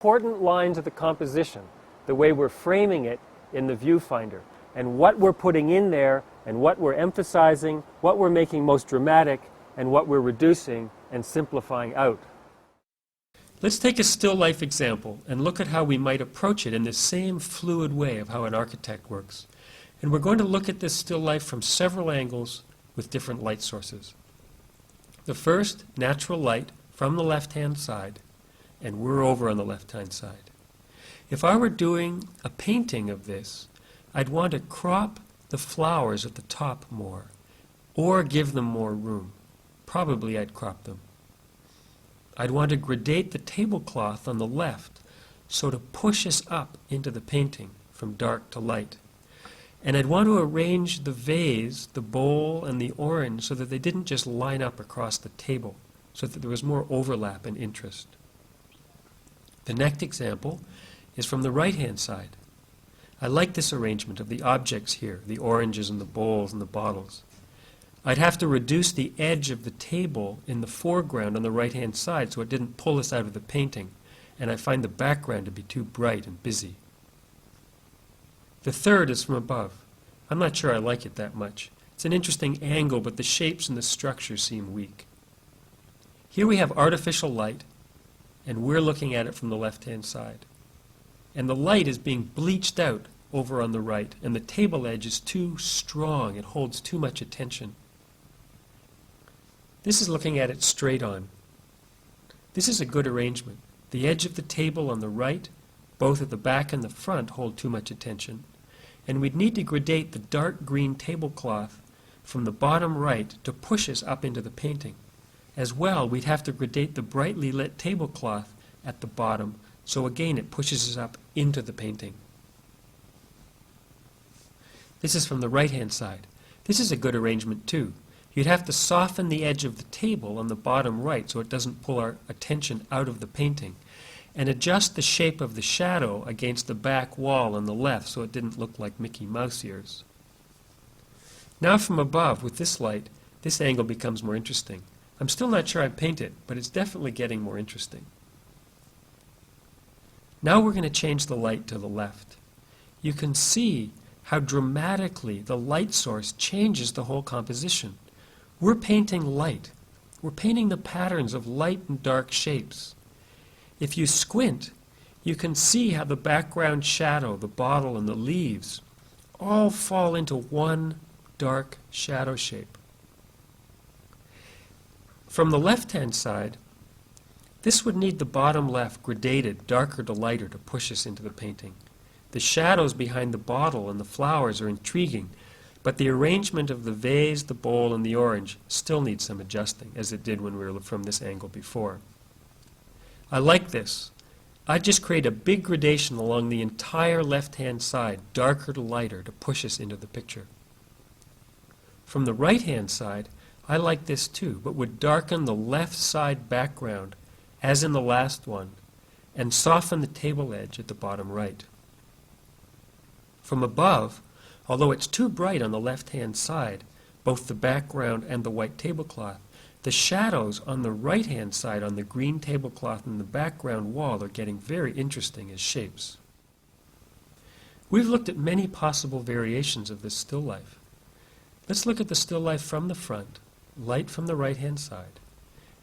important lines of the composition, the way we're framing it in the viewfinder, and what we're putting in there, and what we're emphasizing, what we're making most dramatic, and what we're reducing and simplifying out. Let's take a still life example and look at how we might approach it in the same fluid way of how an architect works. And we're going to look at this still life from several angles with different light sources. The first, natural light from the left-hand side, and we're over on the left-hand side. If I were doing a painting of this, I'd want to crop the flowers at the top more, or give them more room. Probably I'd crop them. I'd want to gradate the tablecloth on the left so to push us up into the painting from dark to light. And I'd want to arrange the vase, the bowl, and the orange so that they didn't just line up across the table, so that there was more overlap and interest. The next example is from the right-hand side. I like this arrangement of the objects here, the oranges and the bowls and the bottles. I'd have to reduce the edge of the table in the foreground on the right-hand side so it didn't pull us out of the painting, and I find the background to be too bright and busy. The third is from above. I'm not sure I like it that much. It's an interesting angle, but the shapes and the structure seem weak. Here we have artificial light, and we're looking at it from the left-hand side. And the light is being bleached out over on the right, and the table edge is too strong. It holds too much attention. This is looking at it straight on. This is a good arrangement. The edge of the table on the right, both at the back and the front, hold too much attention. And we'd need to gradate the dark green tablecloth from the bottom right to push us up into the painting. As well, we'd have to gradate the brightly lit tablecloth at the bottom, so again it pushes us up into the painting. This is from the right-hand side. This is a good arrangement too. You'd have to soften the edge of the table on the bottom right so it doesn't pull our attention out of the painting, and adjust the shape of the shadow against the back wall on the left so it didn't look like Mickey Mouse ears. Now from above, with this light, this angle becomes more interesting. I'm still not sure I'd paint it, but it's definitely getting more interesting. Now we're going to change the light to the left. You can see how dramatically the light source changes the whole composition. We're painting light. We're painting the patterns of light and dark shapes. If you squint, you can see how the background shadow, the bottle, and the leaves all fall into one dark shadow shape. From the left-hand side, this would need the bottom left gradated darker to lighter to push us into the painting. The shadows behind the bottle and the flowers are intriguing, but the arrangement of the vase, the bowl, and the orange still needs some adjusting, as it did when we were from this angle before. I like this. I just create a big gradation along the entire left-hand side, darker to lighter, to push us into the picture. From the right-hand side, I like this too, but would darken the left side background, as in the last one, and soften the table edge at the bottom right. From above, although it's too bright on the left-hand side, both the background and the white tablecloth, the shadows on the right-hand side on the green tablecloth and the background wall are getting very interesting as shapes. We've looked at many possible variations of this still life. Let's look at the still life from the front, light from the right-hand side,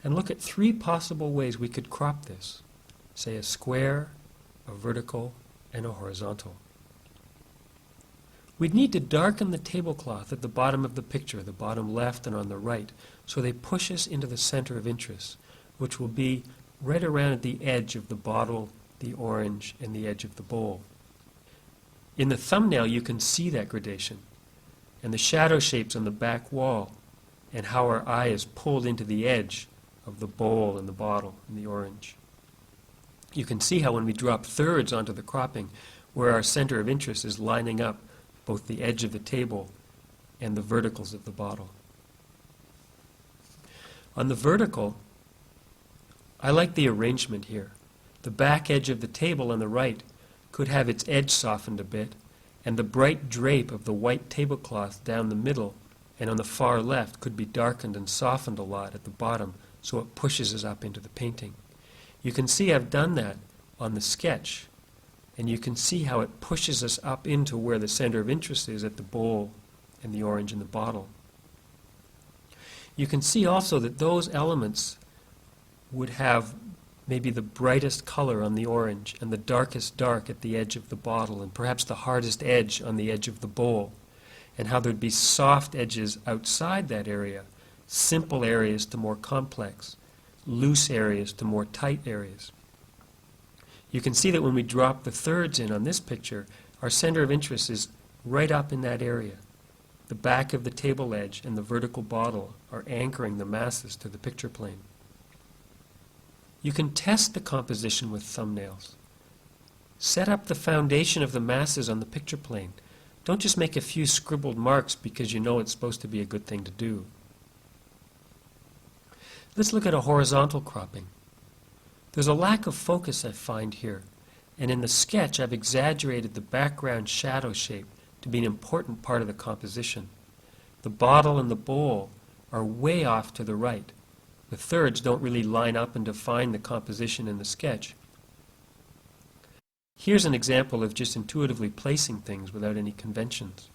and look at three possible ways we could crop this, say a square, a vertical, and a horizontal. We'd need to darken the tablecloth at the bottom of the picture, the bottom left and on the right, so they push us into the center of interest, which will be right around at the edge of the bottle, the orange, and the edge of the bowl. In the thumbnail you can see that gradation, and the shadow shapes on the back wall, and how our eye is pulled into the edge of the bowl and the bottle and the orange. You can see how when we drop thirds onto the cropping, where our center of interest is lining up both the edge of the table and the verticals of the bottle. On the vertical, I like the arrangement here. The back edge of the table on the right could have its edge softened a bit, and the bright drape of the white tablecloth down the middle and on the far left could be darkened and softened a lot at the bottom so it pushes us up into the painting. You can see I've done that on the sketch, and you can see how it pushes us up into where the center of interest is at the bowl and the orange in the bottle. You can see also that those elements would have maybe the brightest color on the orange and the darkest dark at the edge of the bottle, and perhaps the hardest edge on the edge of the bowl, and how there'd be soft edges outside that area, simple areas to more complex, loose areas to more tight areas. You can see that when we drop the thirds in on this picture, our center of interest is right up in that area. The back of the table edge and the vertical bottle are anchoring the masses to the picture plane. You can test the composition with thumbnails. Set up the foundation of the masses on the picture plane. Don't just make a few scribbled marks because you know it's supposed to be a good thing to do. Let's look at a horizontal cropping. There's a lack of focus I find here, and in the sketch I've exaggerated the background shadow shape to be an important part of the composition. The bottle and the bowl are way off to the right. The thirds don't really line up and define the composition in the sketch. Here's an example of just intuitively placing things without any conventions.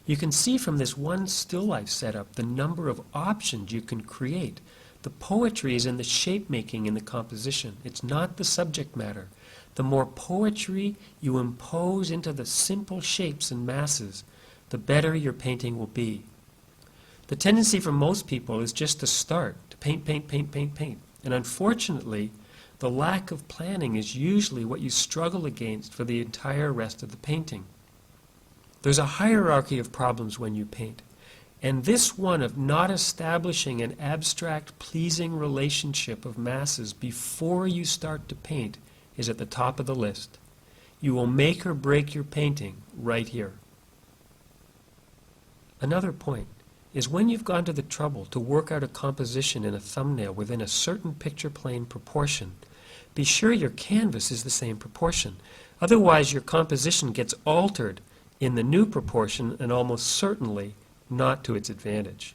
You can see from this one still life setup the number of options you can create. The poetry is in the shape making in the composition. It's not the subject matter. The more poetry you impose into the simple shapes and masses, the better your painting will be. The tendency for most people is just to start, to paint, paint, paint, paint, paint. And unfortunately, the lack of planning is usually what you struggle against for the entire rest of the painting. There's a hierarchy of problems when you paint. And this one of not establishing an abstract, pleasing relationship of masses before you start to paint is at the top of the list. You will make or break your painting right here. Another point is when you've gone to the trouble to work out a composition in a thumbnail within a certain picture plane proportion, be sure your canvas is the same proportion. Otherwise, your composition gets altered in the new proportion and almost certainly not to its advantage.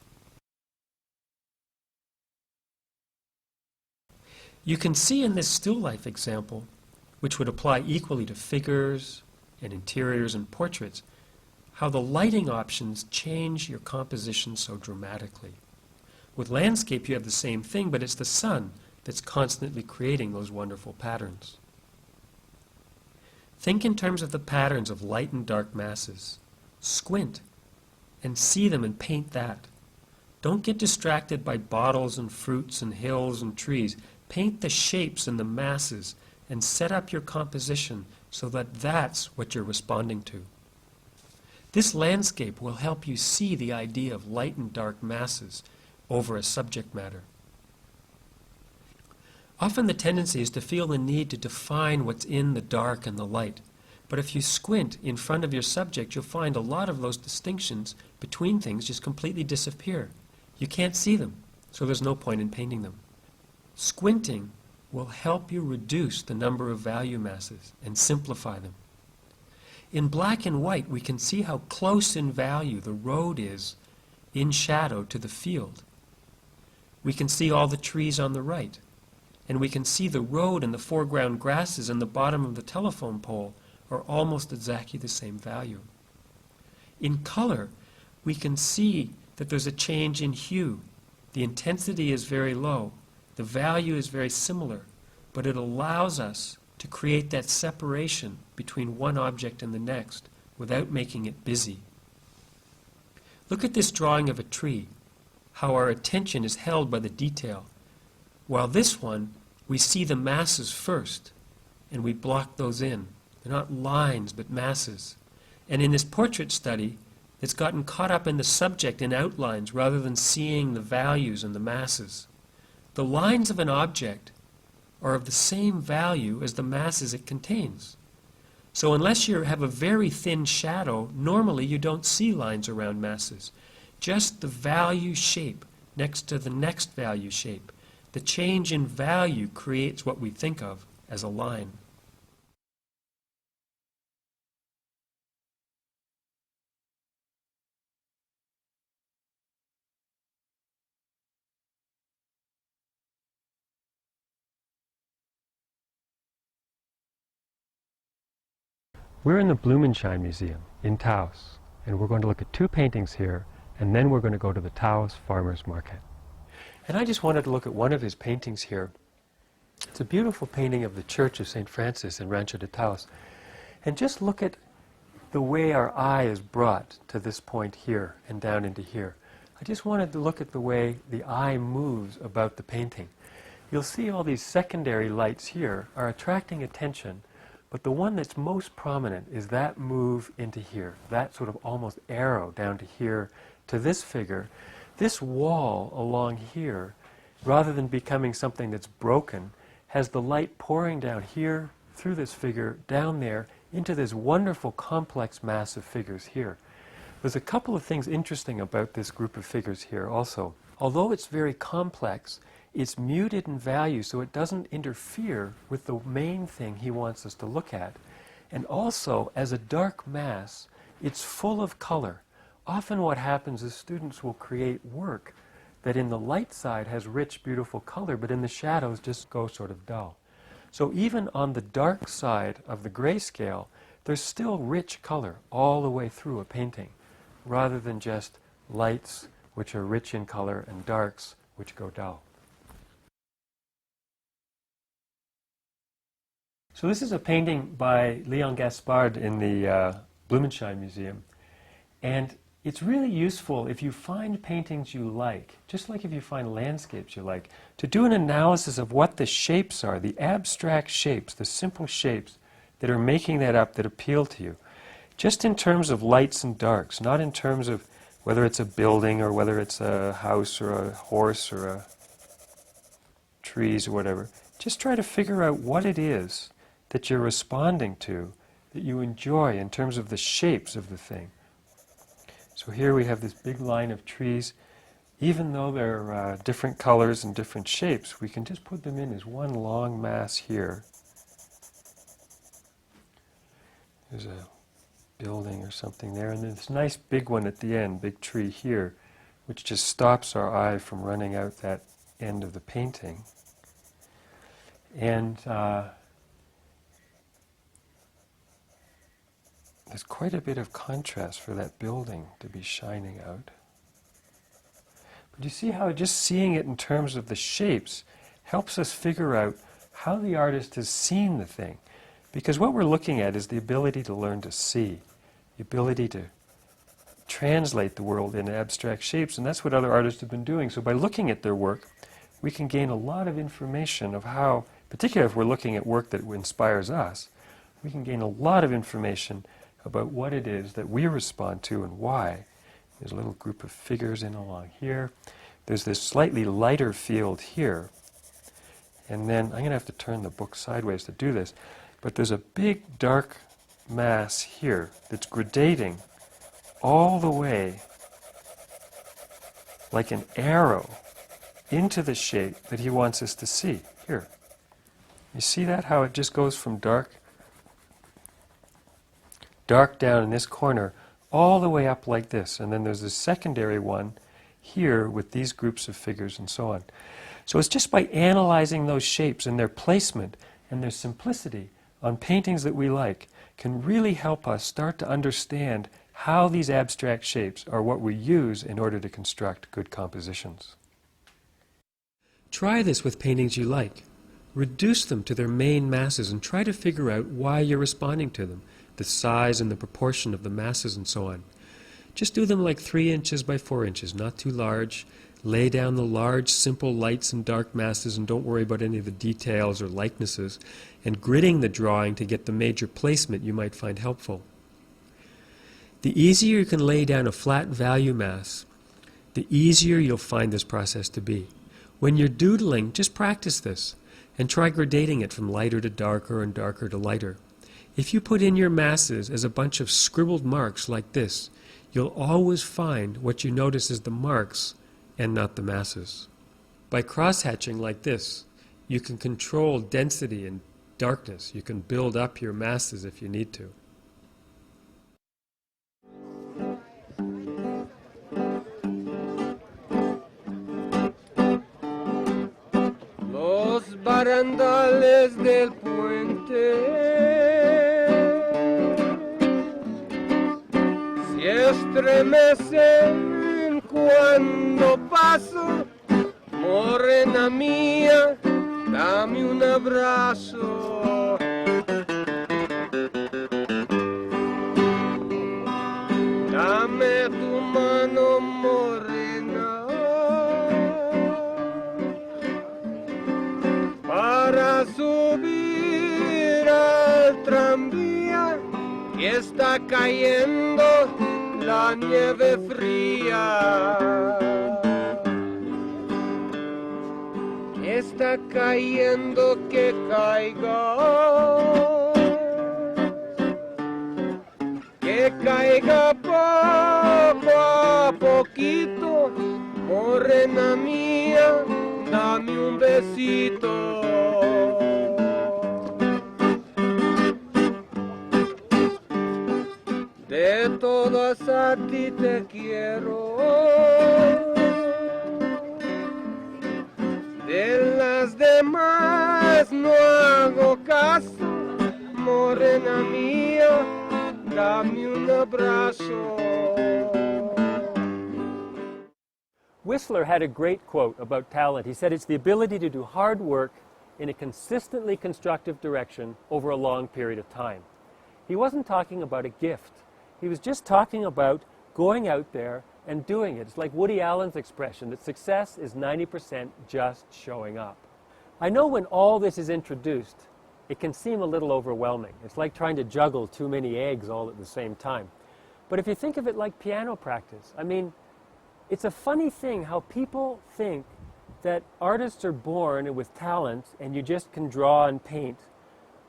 You can see in this still life example, which would apply equally to figures and interiors and portraits, how the lighting options change your composition so dramatically. With landscape you have the same thing, but it's the sun that's constantly creating those wonderful patterns. Think in terms of the patterns of light and dark masses. Squint and see them and paint that. Don't get distracted by bottles and fruits and hills and trees. Paint the shapes and the masses and set up your composition so that that's what you're responding to. This landscape will help you see the idea of light and dark masses over a subject matter. Often the tendency is to feel the need to define what's in the dark and the light. But if you squint in front of your subject, you'll find a lot of those distinctions between things just completely disappear. You can't see them, so there's no point in painting them. Squinting will help you reduce the number of value masses and simplify them. In black and white, we can see how close in value the road is in shadow to the field. We can see all the trees on the right, and we can see the road and the foreground grasses and the bottom of the telephone pole are almost exactly the same value. In color, we can see that there's a change in hue. The intensity is very low. The value is very similar, but it allows us to create that separation between one object and the next without making it busy. Look at this drawing of a tree, how our attention is held by the detail. While this one, we see the masses first, and we block those in. They're not lines, but masses. And in this portrait study, it's gotten caught up in the subject and outlines rather than seeing the values and the masses. The lines of an object are of the same value as the masses it contains. So unless you have a very thin shadow, normally you don't see lines around masses. Just the value shape next to the next value shape. The change in value creates what we think of as a line. We're in the Blumenschein Museum in Taos, and we're going to look at two paintings here, and then we're going to go to the Taos Farmers Market. And I just wanted to look at one of his paintings here. It's a beautiful painting of the Church of St. Francis in Rancho de Taos. And just look at the way our eye is brought to this point here and down into here. I just wanted to look at the way the eye moves about the painting. You'll see all these secondary lights here are attracting attention, but the one that's most prominent is that move into here, that sort of almost arrow down to here, to this figure. This wall along here, rather than becoming something that's broken, has the light pouring down here, through this figure, down there, into this wonderful complex mass of figures here. There's a couple of things interesting about this group of figures here also. Although it's very complex, it's muted in value so it doesn't interfere with the main thing he wants us to look at. And also, as a dark mass, it's full of color. Often what happens is students will create work that in the light side has rich, beautiful color, but in the shadows just go sort of dull. So even on the dark side of the grayscale, there's still rich color all the way through a painting, rather than just lights which are rich in color and darks which go dull. So this is a painting by Leon Gaspard in the Blumenschein Museum. And it's really useful if you find paintings you like, just like if you find landscapes you like, to do an analysis of what the shapes are, the abstract shapes, the simple shapes that are making that up, that appeal to you. Just in terms of lights and darks, not in terms of whether it's a building or whether it's a house or a horse or a trees or whatever. Just try to figure out what it is that you're responding to, that you enjoy in terms of the shapes of the thing. So here we have this big line of trees. Even though they're different colors and different shapes, we can just put them in as one long mass here. There's a building or something there, and then this nice big one at the end, big tree here, which just stops our eye from running out that end of the painting. And there's quite a bit of contrast for that building to be shining out. But you see how just seeing it in terms of the shapes helps us figure out how the artist has seen the thing. Because what we're looking at is the ability to learn to see, the ability to translate the world in abstract shapes, and that's what other artists have been doing. So by looking at their work, we can gain a lot of information of how, particularly if we're looking at work that inspires us, we can gain a lot of information about what it is that we respond to and why. There's a little group of figures in along here. There's this slightly lighter field here. And then, I'm going to have to turn the book sideways to do this, but there's a big dark mass here that's gradating all the way like an arrow into the shape that he wants us to see. Here. You see that? How it just goes from dark down in this corner, all the way up like this. And then there's a secondary one here with these groups of figures and so on. So it's just by analyzing those shapes and their placement and their simplicity on paintings that we like can really help us start to understand how these abstract shapes are what we use in order to construct good compositions. Try this with paintings you like. Reduce them to their main masses and try to figure out why you're responding to them, the size and the proportion of the masses and so on. Just do them like 3 inches by 4 inches, not too large. Lay down the large, simple lights and dark masses and don't worry about any of the details or likenesses, and gridding the drawing to get the major placement you might find helpful. The easier you can lay down a flat value mass, the easier you'll find this process to be. When you're doodling, just practice this and try gradating it from lighter to darker and darker to lighter. If you put in your masses as a bunch of scribbled marks like this, you'll always find what you notice is the marks and not the masses. By cross-hatching like this, you can control density and darkness. You can build up your masses if you need to. Los barandales del puente estremecen cuando paso. Morena mía, dame un abrazo. Dame tu mano morena para subir al tranvía que está cayendo la nieve fría. Está cayendo que caiga poco a poquito, morena mía, dame un besito. De todas a ti te quiero, de las demás no hago caso, morena mía, dame un abrazo. Whistler had a great quote about talent. He said it's the ability to do hard work in a consistently constructive direction over a long period of time. He wasn't talking about a gift. He was just talking about going out there and doing it. It's like Woody Allen's expression that success is 90% just showing up. I know when all this is introduced, it can seem a little overwhelming. It's like trying to juggle too many eggs all at the same time. But if you think of it like piano practice, I mean, it's a funny thing how people think that artists are born with talent and you just can draw and paint.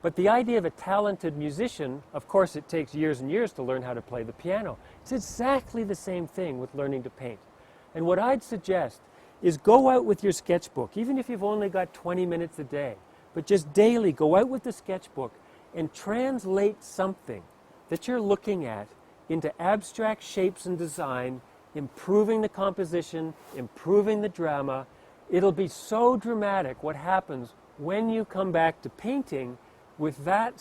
But the idea of a talented musician, of course it takes years and years to learn how to play the piano. It's exactly the same thing with learning to paint. And what I'd suggest is go out with your sketchbook, even if you've only got 20 minutes a day. But just daily go out with the sketchbook and translate something that you're looking at into abstract shapes and design, improving the composition, improving the drama. It'll be so dramatic what happens when you come back to painting with that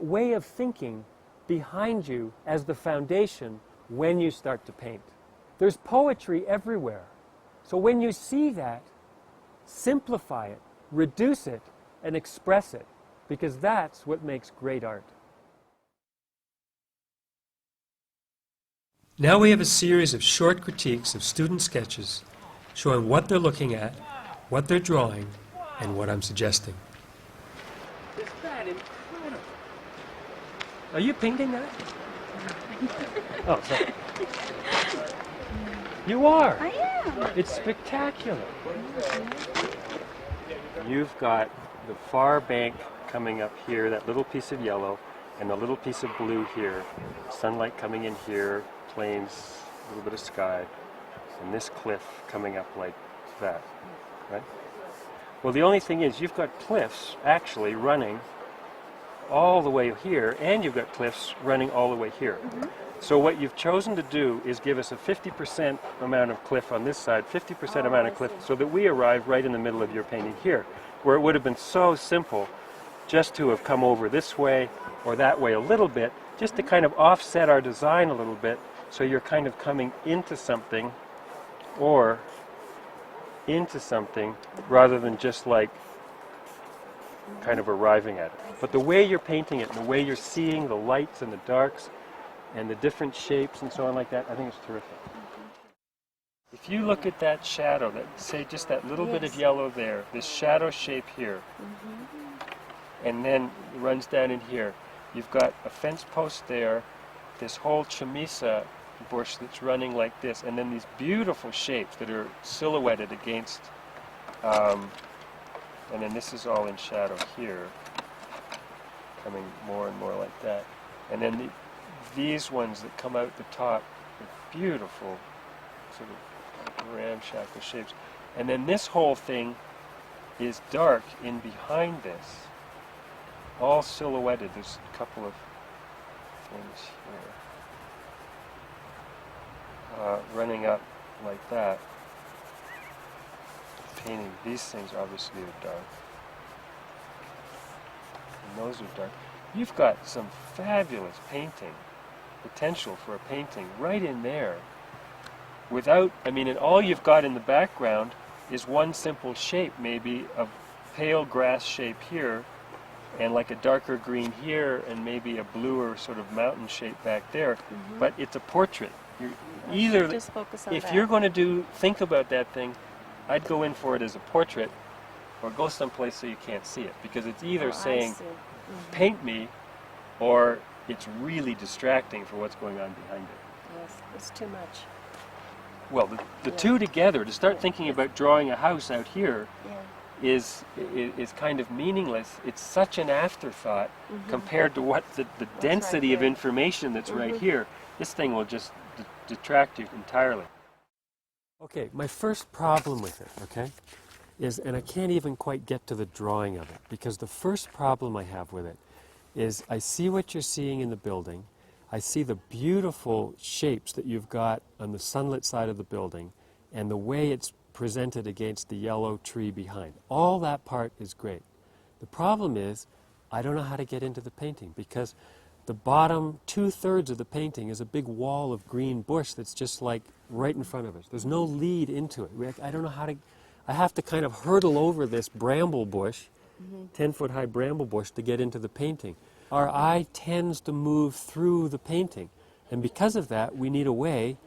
way of thinking behind you as the foundation when you start to paint. There's poetry everywhere. So when you see that, simplify it, reduce it, and express it, because that's what makes great art. Now we have a series of short critiques of student sketches showing what they're looking at, what they're drawing, and what I'm suggesting. Is that incredible? Are you painting that? Oh, sorry. You are? I am. It's spectacular. You've got the far bank coming up here, that little piece of yellow, and the little piece of blue here. Sunlight coming in here, plains, a little bit of sky, and this cliff coming up like that, right? Well, the only thing is you've got cliffs actually running all the way here, and you've got cliffs running all the way here. Mm-hmm. So what you've chosen to do is give us a 50% amount of cliff on this side, 50% amount of cliff, so that we arrive right in the middle of your painting here, where it would have been so simple just to have come over this way or that way a little bit, just to kind of offset our design a little bit, so you're kind of coming into something or into something rather than just like kind of arriving at it. But the way you're painting it, and the way you're seeing the lights and the darks and the different shapes and so on like that, I think it's terrific. If you look at that shadow, that say just that little bit of yellow there, this shadow shape here, and then it runs down in here, you've got a fence post there, this whole chamisa bush that's running like this, and then these beautiful shapes that are silhouetted against, and then this is all in shadow here, coming more and more like that. And then these ones that come out the top are beautiful, sort of ramshackle shapes. And then this whole thing is dark in behind this, all silhouetted. There's a couple of things here, running up like that. Painting these things obviously are dark, and those are dark. You've got some fabulous painting potential for a painting right in there without, I mean, and all you've got in the background is one simple shape, maybe a pale grass shape here and like a darker green here and maybe a bluer sort of mountain shape back there, but it's a portrait. Either just focus on if that. you're going to think about that thing, I'd go in for it as a portrait or go someplace so you can't see it, because it's either saying paint me or it's really distracting for what's going on behind it. Yes, it's too much. Well, the two together, to start thinking about drawing a house out here, is kind of meaningless. It's such an afterthought compared to what the density of information that's right here. This thing will just detract you entirely. Okay, my first problem with it, okay, is, and I can't even quite get to the drawing of it, because the first problem I have with it is I see what you're seeing in the building. I see the beautiful shapes that you've got on the sunlit side of the building and the way it's presented against the yellow tree behind. All that part is great. The problem is I don't know how to get into the painting, because the bottom 2/3 of the painting is a big wall of green bush that's just like right in front of us. There's no lead into it. I don't know how to, I have to kind of hurdle over this bramble bush, 10-foot high bramble bush, to get into the painting. Our eye tends to move through the painting, and because of that we need a way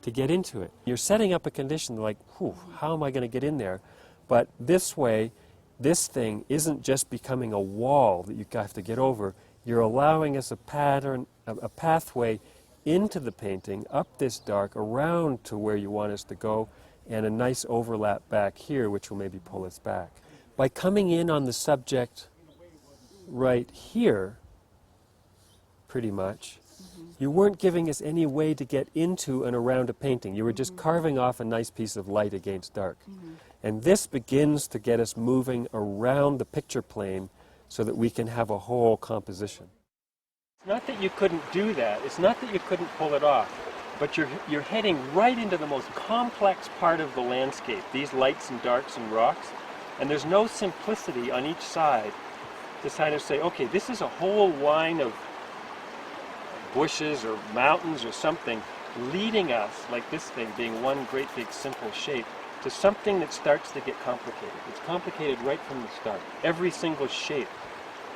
to get into it. You're setting up a condition like, whew, how am I going to get in there? But this way, this thing isn't just becoming a wall that you have to get over. You're allowing us a pattern, a pathway into the painting, up this dark, around to where you want us to go, and a nice overlap back here, which will maybe pull us back. By coming in on the subject right here, pretty much, you weren't giving us any way to get into and around a painting. You were just carving off a nice piece of light against dark. And this begins to get us moving around the picture plane so that we can have a whole composition. It's not that you couldn't do that. It's not that you couldn't pull it off. But you're heading right into the most complex part of the landscape, these lights and darks and rocks. And there's no simplicity on each side to kind of say, okay, this is a whole line of bushes or mountains or something leading us, like this thing being one great big simple shape, to something that starts to get complicated. It's complicated right from the start. Every single shape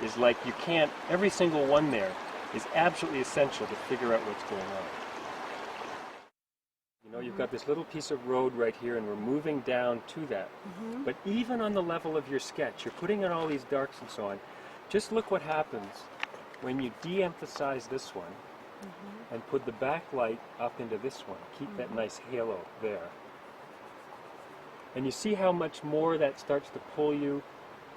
is like, you can't, every single one there is absolutely essential to figure out what's going on. You know, you've got this little piece of road right here and we're moving down to that. But even on the level of your sketch, you're putting in all these darks and so on. Just look what happens when you de-emphasize this one and put the backlight up into this one. Keep that nice halo there. And you see how much more that starts to pull you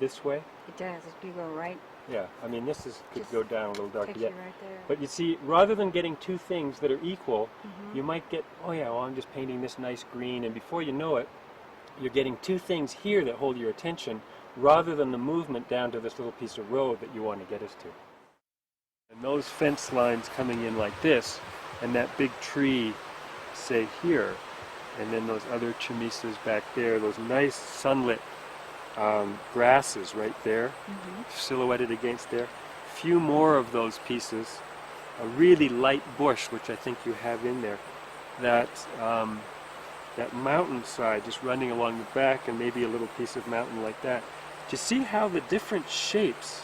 this way? It does. You go right. Yeah, I mean this could go down a little darker yet. Right there. But you see, rather than getting two things that are equal, you might get, oh yeah, well I'm just painting this nice green, and before you know it, you're getting two things here that hold your attention, rather than the movement down to this little piece of road that you want to get us to. And those fence lines coming in like this, and that big tree, say here, and then those other chamisas back there, those nice sunlit grasses right there, silhouetted against there. Few more of those pieces, a really light bush, which I think you have in there, that mountainside just running along the back, and maybe a little piece of mountain like that. Do you see how the different shapes,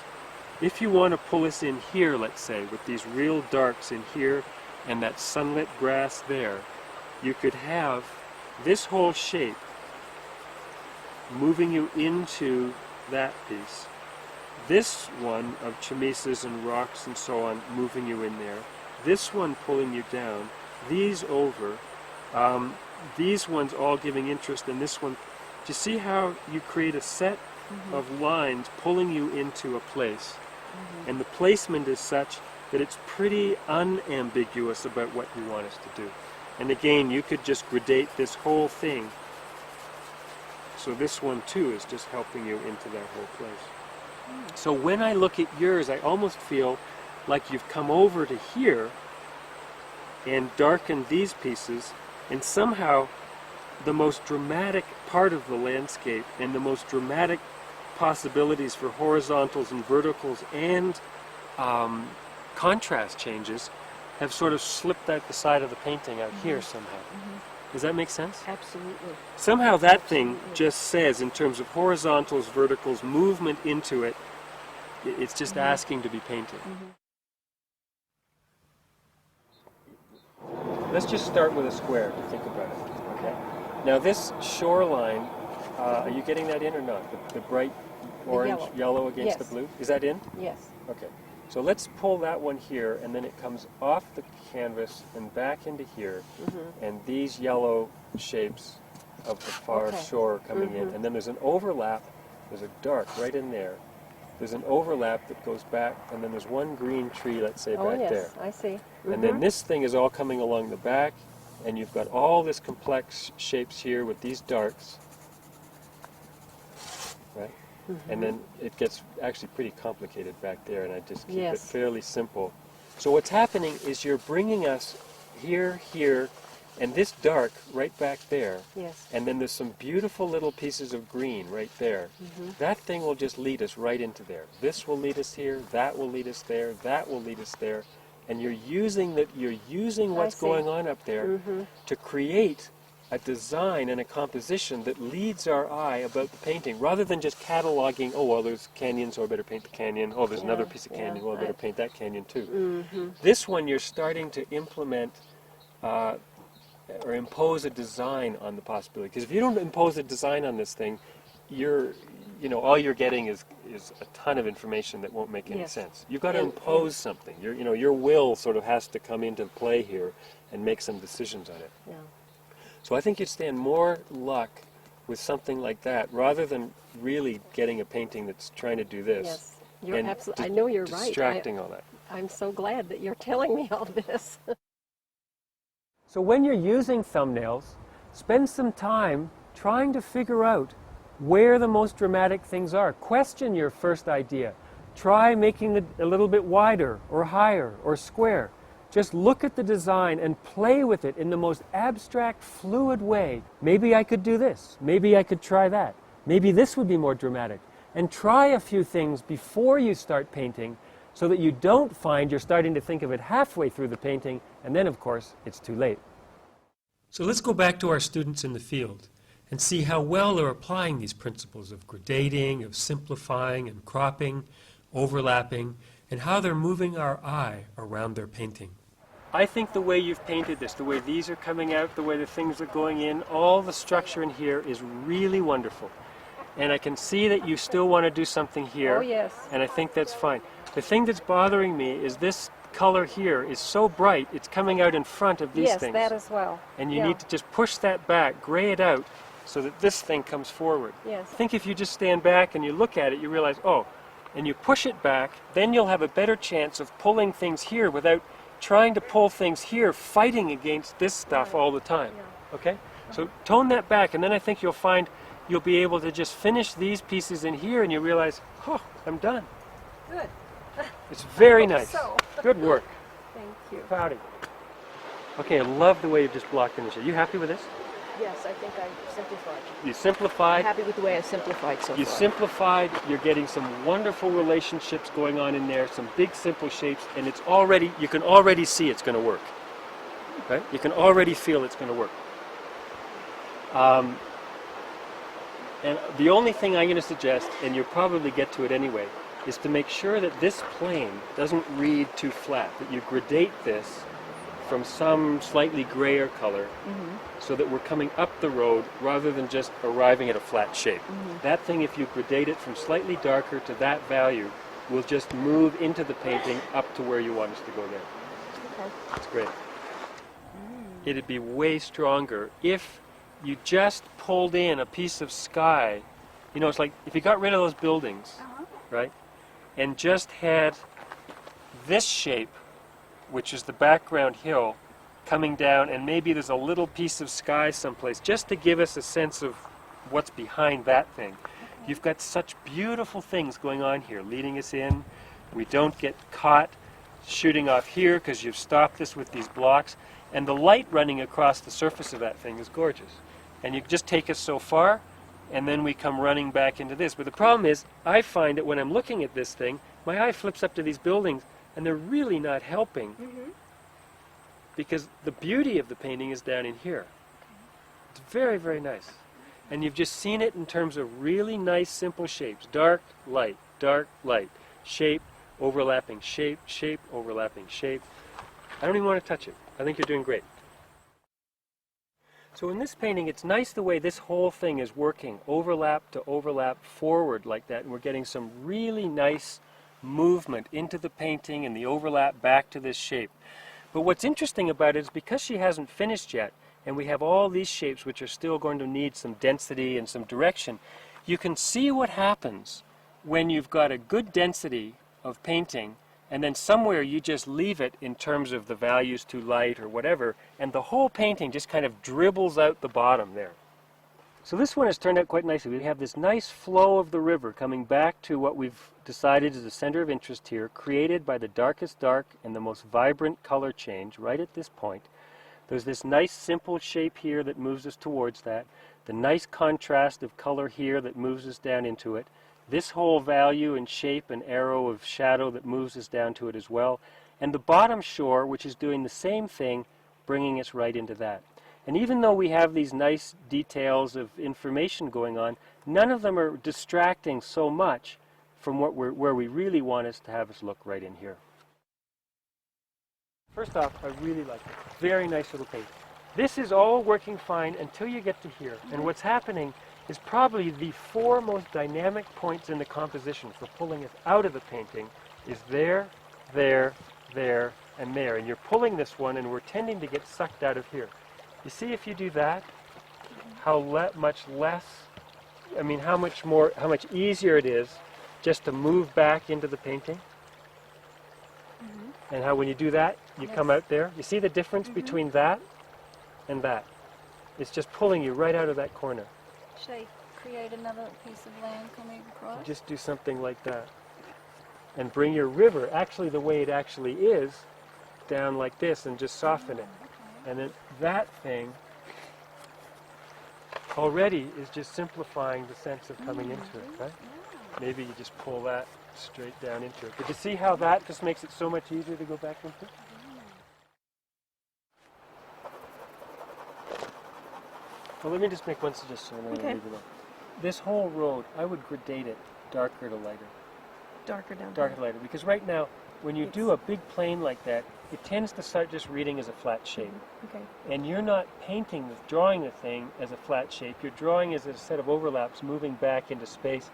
if you want to pull us in here, let's say, with these real darks in here and that sunlit grass there, you could have this whole shape moving you into that piece. This one of chamisas and rocks and so on moving you in there. This one pulling you down. These over. These ones all giving interest, and this one. Do you see how you create a set of lines pulling you into a place? And the placement is such that it's pretty unambiguous about what you want us to do. And again, you could just gradate this whole thing. So this one too is just helping you into that whole place. So when I look at yours, I almost feel like you've come over to here and darkened these pieces, and somehow the most dramatic part of the landscape and the most dramatic possibilities for horizontals and verticals and contrast changes have sort of slipped out the side of the painting out here somehow. Does that make sense? Absolutely. Somehow that thing just says, in terms of horizontals, verticals, movement into it, it's just asking to be painted. Let's just start with a square to think about it. Okay. Now this shoreline, are you getting that in or not? The bright orange, yellow against the blue? Is that in? Yes. Okay. So let's pull that one here, and then it comes off the canvas and back into here, and these yellow shapes of the far shore coming in. And then there's an overlap, there's a dark right in there. There's an overlap that goes back, and then there's one green tree, let's say, back there. I see. And then this thing is all coming along the back, and you've got all this complex shapes here with these darks, right? And then it gets actually pretty complicated back there, and I just keep it fairly simple. So what's happening is you're bringing us here, here, and this dark right back there. Yes. And then there's some beautiful little pieces of green right there. That thing will just lead us right into there. This will lead us here, that will lead us there, that will lead us there. And you're using what's going on up there to create a design and a composition that leads our eye about the painting, rather than just cataloging, oh, well, there's canyons, so I better paint the canyon. Oh, there's another piece of canyon, well, I better paint that canyon too. This one, you're starting to implement or impose a design on the possibility. Because if you don't impose a design on this thing, all you're getting is a ton of information that won't make any sense. You've got to impose something. Your will sort of has to come into play here and make some decisions on it. Yeah. So I think you'd stand more luck with something like that, rather than really getting a painting that's trying to do this. Yes, you're absolutely. I know you're right. Distracting all that. I'm so glad that you're telling me all this. So when you're using thumbnails, spend some time trying to figure out where the most dramatic things are. Question your first idea. Try making it a little bit wider or higher or square. Just look at the design and play with it in the most abstract, fluid way. Maybe I could do this. Maybe I could try that. Maybe this would be more dramatic. And try a few things before you start painting, so that you don't find you're starting to think of it halfway through the painting, and then, of course, it's too late. So let's go back to our students in the field and see how well they're applying these principles of gradating, of simplifying and cropping, overlapping, and how they're moving our eye around their painting. I think the way you've painted this, the way these are coming out, the way the things are going in, all the structure in here is really wonderful. And I can see that you still want to do something here. Oh, yes. And I think that's fine. The thing that's bothering me is this color here is so bright, it's coming out in front of these things. Yes, that as well. And you need to just push that back, gray it out, so that this thing comes forward. Yes. I think if you just stand back and you look at it, you realize, oh, and you push it back, then you'll have a better chance of pulling things here without trying to pull things here, fighting against this stuff all the time. Okay? So tone that back, and then I think you'll find you'll be able to just finish these pieces in here, and you realize, oh, I'm done. Good. It's very nice. So. Good work. Thank you. Proud of you. Okay, I love the way you've just blocked in the shape. You happy with this? Yes, I think I simplified. You simplified. I'm happy with the way I simplified so You far. simplified, you're getting some wonderful relationships going on in there, some big simple shapes, and it's already, you can already see it's going to work. Right? You can already feel it's going to work. And the only thing I'm going to suggest, and you'll probably get to it anyway, is to make sure that this plane doesn't read too flat, that you gradate this from some slightly grayer color, so that we're coming up the road rather than just arriving at a flat shape. That thing, if you gradate it from slightly darker to that value, will just move into the painting up to where you want us to go there. Okay. That's great. It'd be way stronger if you just pulled in a piece of sky. You know, it's like if you got rid of those buildings, right, and just had this shape, which is the background hill, coming down, and maybe there's a little piece of sky someplace, just to give us a sense of what's behind that thing. You've got such beautiful things going on here, leading us in. We don't get caught shooting off here because you've stopped this with these blocks, and the light running across the surface of that thing is gorgeous. And you just take us so far, and then we come running back into this. But the problem is, I find that when I'm looking at this thing, my eye flips up to these buildings, and they're really not helping because the beauty of the painting is down in here. It's very, very nice. And you've just seen it in terms of really nice, simple shapes. Dark, light, shape, overlapping shape, shape, overlapping shape. I don't even want to touch it. I think you're doing great. So in this painting, it's nice the way this whole thing is working, overlap to overlap forward like that, and we're getting some really nice movement into the painting and the overlap back to this shape. But what's interesting about it is because she hasn't finished yet, and we have all these shapes which are still going to need some density and some direction, you can see what happens when you've got a good density of painting and then somewhere you just leave it in terms of the values too light or whatever, and the whole painting just kind of dribbles out the bottom there. So this one has turned out quite nicely. We have this nice flow of the river coming back to what we've decided is the center of interest here, created by the darkest dark and the most vibrant color change right at this point. There's this nice simple shape here that moves us towards that, the nice contrast of color here that moves us down into it, this whole value and shape and arrow of shadow that moves us down to it as well, and the bottom shore, which is doing the same thing, bringing us right into that. And even though we have these nice details of information going on, none of them are distracting so much from where we really want us to have us look right in here. First off, I really like it. Very nice little paint. This is all working fine until you get to here. And what's happening is probably the four most dynamic points in the composition for pulling it out of the painting is there, there, there, and there. And you're pulling this one and we're tending to get sucked out of here. You see if you do that, how much less, how much easier it is just to move back into the painting. And how when you do that, you come out there. You see the difference between that and that? It's just pulling you right out of that corner. Should I create another piece of land coming across? Just do something like that. And bring your river, actually the way it actually is, down like this and just soften it. Okay. And then that thing already is just simplifying the sense of coming into it, right? Yeah. Maybe you just pull that straight down into it. But you see how that just makes it so much easier to go back into? Well, let me just make one suggestion and then I'll leave it alone. This whole road, I would gradate it darker to lighter. Darker down. Darker to lighter. Because right now, when you do a big plane like that, it tends to start just reading as a flat shape. Okay. And you're not drawing the thing as a flat shape. You're drawing as a set of overlaps moving back into space.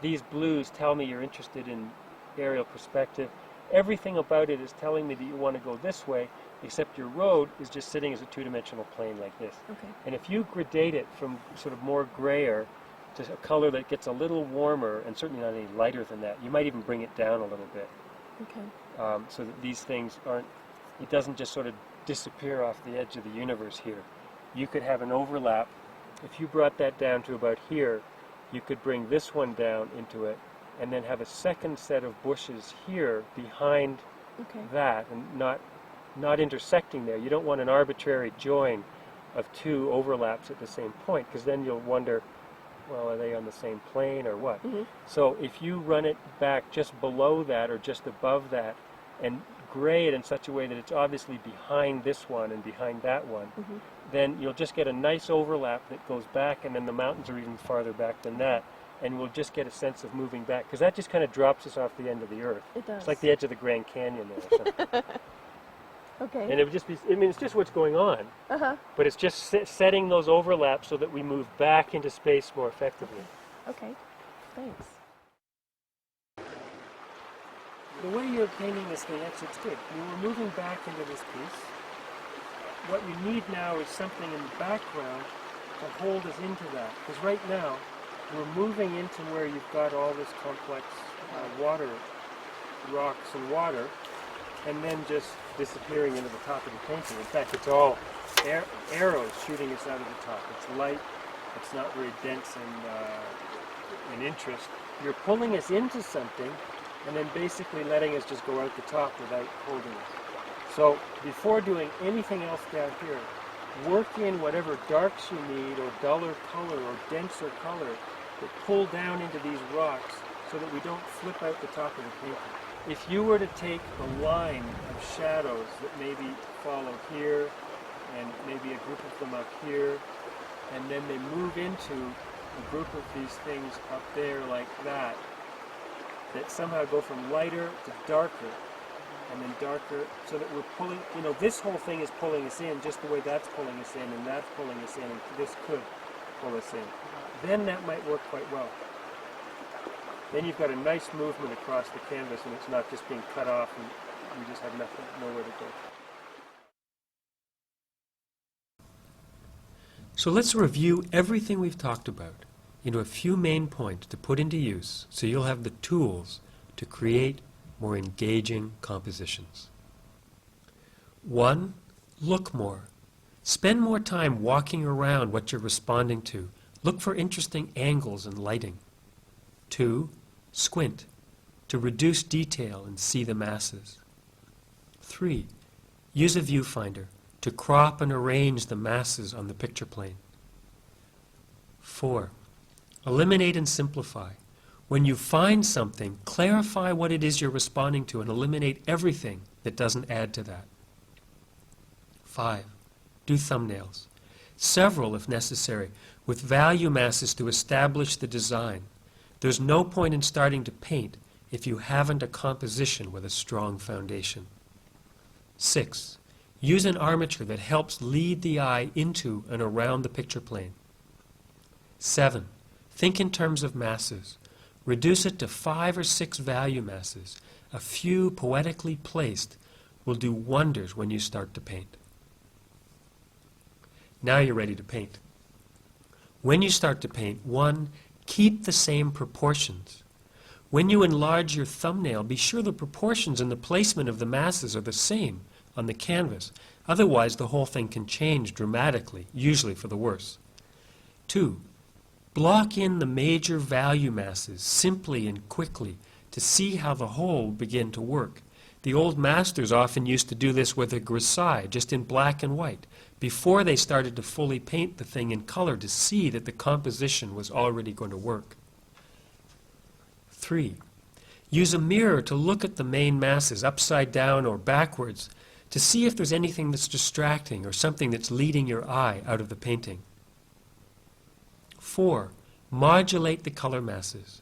These blues tell me you're interested in aerial perspective. Everything about it is telling me that you want to go this way, except your road is just sitting as a two-dimensional plane like this. Okay. And if you gradate it from sort of more grayer to a color that gets a little warmer, and certainly not any lighter than that, you might even bring it down a little bit. Okay. So that these things it doesn't just sort of disappear off the edge of the universe here. You could have an overlap. If you brought that down to about here, you could bring this one down into it, and then have a second set of bushes here behind that, and not intersecting there. You don't want an arbitrary join of two overlaps at the same point, because then you'll wonder, well, are they on the same plane or what? So if you run it back just below that or just above that and gray it in such a way that it's obviously behind this one and behind that one, then you'll just get a nice overlap that goes back, and then the mountains are even farther back than that, and we'll just get a sense of moving back, because that just kind of drops us off the end of the earth. It does. It's like the edge of the Grand Canyon there or something. Okay. And it would just be, it's just what's going on, but it's just setting those overlaps so that we move back into space more effectively. Okay. Thanks. The way you're painting this thing, actually it's good. We're moving back into this piece. What you need now is something in the background to hold us into that, because right now we're moving into where you've got all this complex water, rocks and water, and then just disappearing into the top of the painting. In fact, it's all arrows shooting us out of the top. It's light, it's not very dense in interest. You're pulling us into something and then basically letting us just go out the top without holding it. So before doing anything else down here, work in whatever darks you need, or duller color, or denser color, that pull down into these rocks so that we don't flip out the top of the painting. if you were to take a line of shadows that maybe follow here, and maybe a group of them up here, and then they move into a group of these things up there like that, that somehow go from lighter to darker, and then darker, so that we're pulling, this whole thing is pulling us in just the way that's pulling us in, and that's pulling us in, and this could pull us in. Then that might work quite well. Then you've got a nice movement across the canvas, and it's not just being cut off, and you just have nowhere to go. So let's review everything we've talked about into a few main points to put into use so you'll have the tools to create more engaging compositions. 1. Look more. Spend more time walking around what you're responding to. Look for interesting angles and lighting. 2. Squint to reduce detail and see the masses. 3. Use a viewfinder to crop and arrange the masses on the picture plane. 4. Eliminate and simplify. When you find something, clarify what it is you're responding to and eliminate everything that doesn't add to that. 5. Do thumbnails. Several, if necessary, with value masses to establish the design. There's no point in starting to paint if you haven't a composition with a strong foundation. 6. Use an armature that helps lead the eye into and around the picture plane. 7. Think in terms of masses. Reduce it to 5 or 6 value masses. A few poetically placed will do wonders when you start to paint. Now you're ready to paint. When you start to paint, 1. Keep the same proportions. When you enlarge your thumbnail, be sure the proportions and the placement of the masses are the same on the canvas. Otherwise, the whole thing can change dramatically, usually for the worse. 2. Block in the major value masses simply and quickly to see how the whole will begin to work. The old masters often used to do this with a grisaille, just in black and white, before they started to fully paint the thing in color to see that the composition was already going to work. 3. Use a mirror to look at the main masses upside down or backwards to see if there's anything that's distracting or something that's leading your eye out of the painting. 4. Modulate the color masses.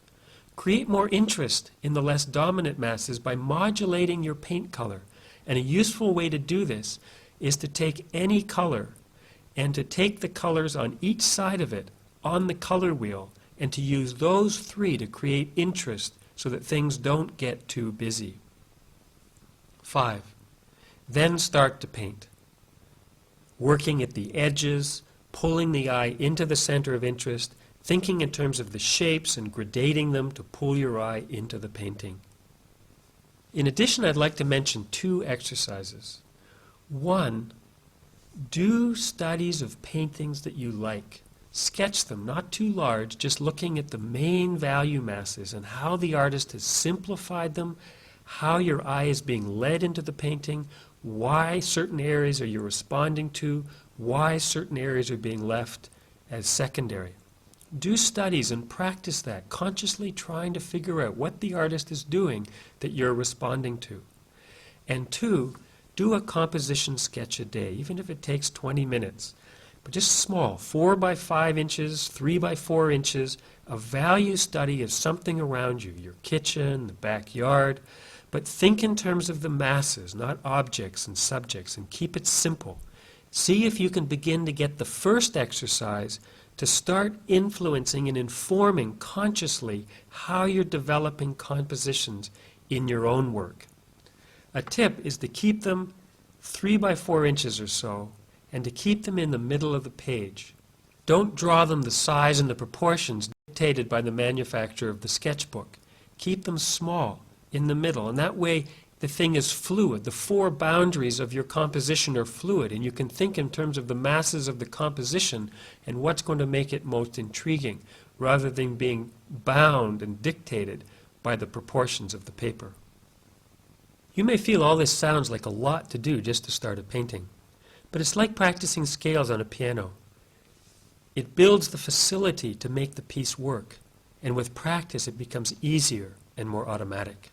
Create more interest in the less dominant masses by modulating your paint color. And a useful way to do this is to take any color and to take the colors on each side of it on the color wheel and to use those 3 to create interest so that things don't get too busy. 5. Then start to paint. Working at the edges, pulling the eye into the center of interest, thinking in terms of the shapes and gradating them to pull your eye into the painting. In addition, I'd like to mention 2 exercises. 1, do studies of paintings that you like. Sketch them, not too large, just looking at the main value masses and how the artist has simplified them, how your eye is being led into the painting, why certain areas are you responding to, why certain areas are being left as secondary. Do studies and practice that, consciously trying to figure out what the artist is doing that you're responding to. And 2, do a composition sketch a day, even if it takes 20 minutes. But just small, 4 by 5 inches, 3 by 4 inches, a value study of something around you, your kitchen, the backyard. But think in terms of the masses, not objects and subjects, and keep it simple. See if you can begin to get the first exercise to start influencing and informing consciously how you're developing compositions in your own work. A tip is to keep them 3 by 4 inches or so, and to keep them in the middle of the page. Don't draw them the size and the proportions dictated by the manufacturer of the sketchbook. Keep them small, in the middle, and that way the thing is fluid. The 4 boundaries of your composition are fluid, and you can think in terms of the masses of the composition and what's going to make it most intriguing, rather than being bound and dictated by the proportions of the paper. You may feel all this sounds like a lot to do just to start a painting, but it's like practicing scales on a piano. It builds the facility to make the piece work, and with practice it becomes easier and more automatic.